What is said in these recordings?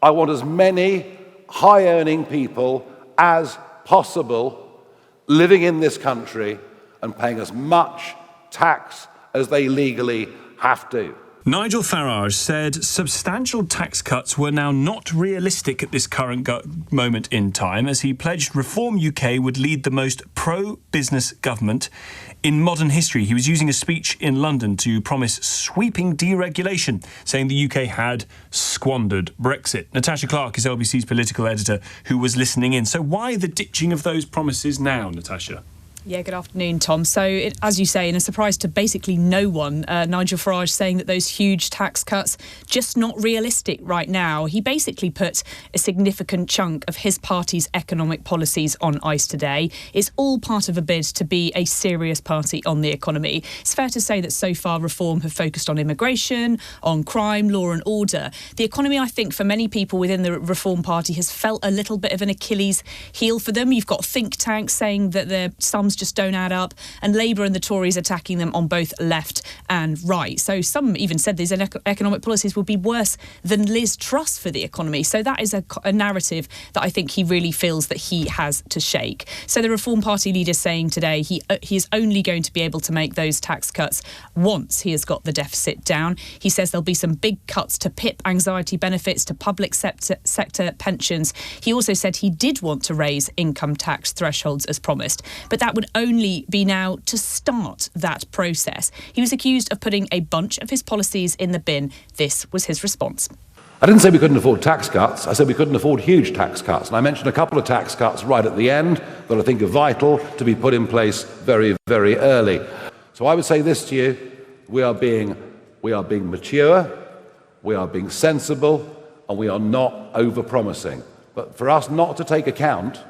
I want as many high-earning people as possible living in this country and paying as much tax as they legally have to. Nigel Farage said substantial tax cuts were now not realistic at this current moment in time, as he pledged Reform UK would lead the most pro-business government in modern history. He was using a speech in London to promise sweeping deregulation, saying the UK had squandered Brexit. Natasha Clark is LBC's political editor who was listening in. So why the ditching of those promises now, Natasha? Yeah, good afternoon, Tom. So, as you say, in a surprise to basically no one, Nigel Farage saying that those huge tax cuts just not realistic right now. He basically put a significant chunk of his party's economic policies on ice today. It's all part of a bid to be a serious party on the economy. It's fair to say that so far Reform have focused on immigration, on crime, law and order. The economy, I think, for many people within the Reform Party has felt a little bit of an Achilles heel for them. You've got think tanks saying that their sums just don't add up, and Labour and the Tories attacking them on both left and right. So some even said these economic policies will be worse than Liz Truss for the economy. So that is a narrative that I think he really feels that he has to shake. So the Reform Party leader saying today he is only going to be able to make those tax cuts once he has got the deficit down. He says there'll be some big cuts to PIP anxiety benefits, to public sector pensions. He also said he did want to raise income tax thresholds as promised, but that would only be now to start that process. He was accused of putting a bunch of his policies in the bin. This was his response. I didn't say we couldn't afford tax cuts. I said we couldn't afford huge tax cuts. And I mentioned a couple of tax cuts right at the end that I think are vital to be put in place very, very early. So I would say this to you: we are being mature, we are being sensible, and we are not over-promising. But for us not to take account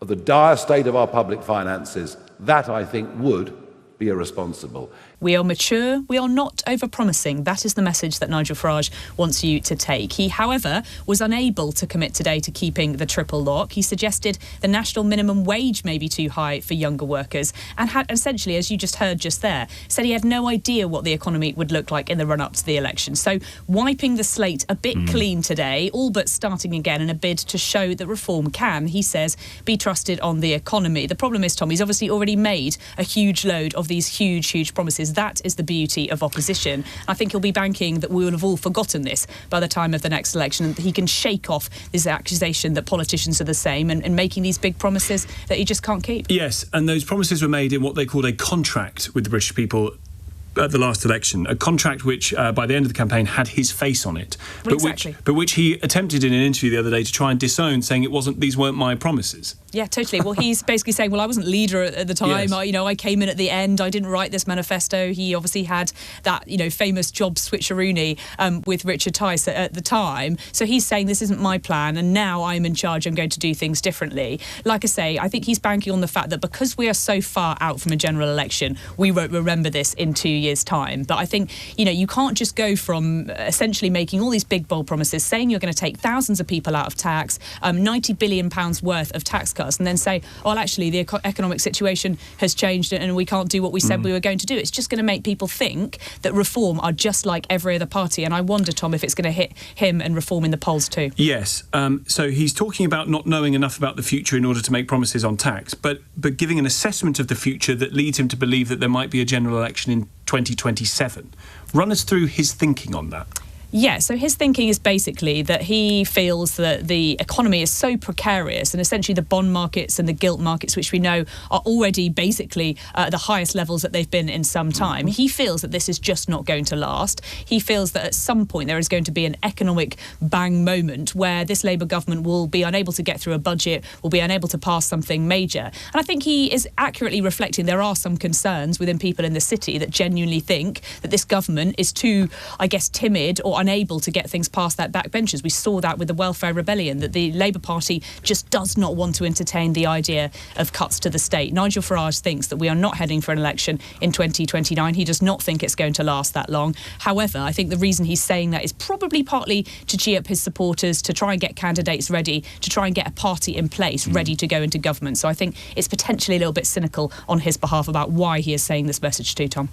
of the dire state of our public finances, that I think would be irresponsible. We are mature, we are not over-promising. That is the message that Nigel Farage wants you to take. He, however, was unable to commit today to keeping the triple lock. He suggested the national minimum wage may be too high for younger workers, and had essentially, as you just heard just there, said he had no idea what the economy would look like in the run-up to the election. So wiping the slate a bit clean today, all but starting again in a bid to show that Reform can, he says, be trusted on the economy. The problem is, Tom, he's obviously already made a huge load of these huge promises. That is the beauty of opposition. I think he'll be banking that we will have all forgotten this by the time of the next election, and that he can shake off this accusation that politicians are the same and making these big promises that he just can't keep. Yes, and those promises were made in what they called a contract with the British people at the last election, a contract which by the end of the campaign had his face on it, well, exactly. but which he attempted in an interview the other day to try and disown, saying these weren't my promises. Yeah, totally. Well, he's basically saying, well, I wasn't leader at the time. Yes. I came in at the end. I didn't write this manifesto. He obviously had that, famous job switcheroony with Richard Tice at the time. So he's saying this isn't my plan, and now I'm in charge. I'm going to do things differently. Like I say, I think he's banking on the fact that because we are so far out from a general election, we won't remember this in 2 years' time. But I think, you can't just go from essentially making all these big, bold promises, saying you're going to take thousands of people out of tax, £90 billion worth of tax cuts, and then say, well, actually, the economic situation has changed and we can't do what we said we were going to do. It's just going to make people think that Reform are just like every other party. And I wonder, Tom, if it's going to hit him and Reform in the polls too. Yes. So he's talking about not knowing enough about the future in order to make promises on tax, but giving an assessment of the future that leads him to believe that there might be a general election in 2027. Run us through his thinking on that. Yeah, so his thinking is basically that he feels that the economy is so precarious, and essentially the bond markets and the gilt markets, which we know are already basically at the highest levels that they've been in some time. He feels that this is just not going to last. He feels that at some point there is going to be an economic bang moment where this Labour government will be unable to get through a budget, will be unable to pass something major. And I think he is accurately reflecting there are some concerns within people in the city that genuinely think that this government is too, timid or unable to get things past that backbenchers. We saw that with the welfare rebellion, that the Labour Party just does not want to entertain the idea of cuts to the state. Nigel Farage thinks that we are not heading for an election in 2029. He does not think it's going to last that long. However, I think the reason he's saying that is probably partly to cheer up his supporters, to try and get candidates ready, to try and get a party in place ready to go into government. So I think it's potentially a little bit cynical on his behalf about why he is saying this message too, Tom.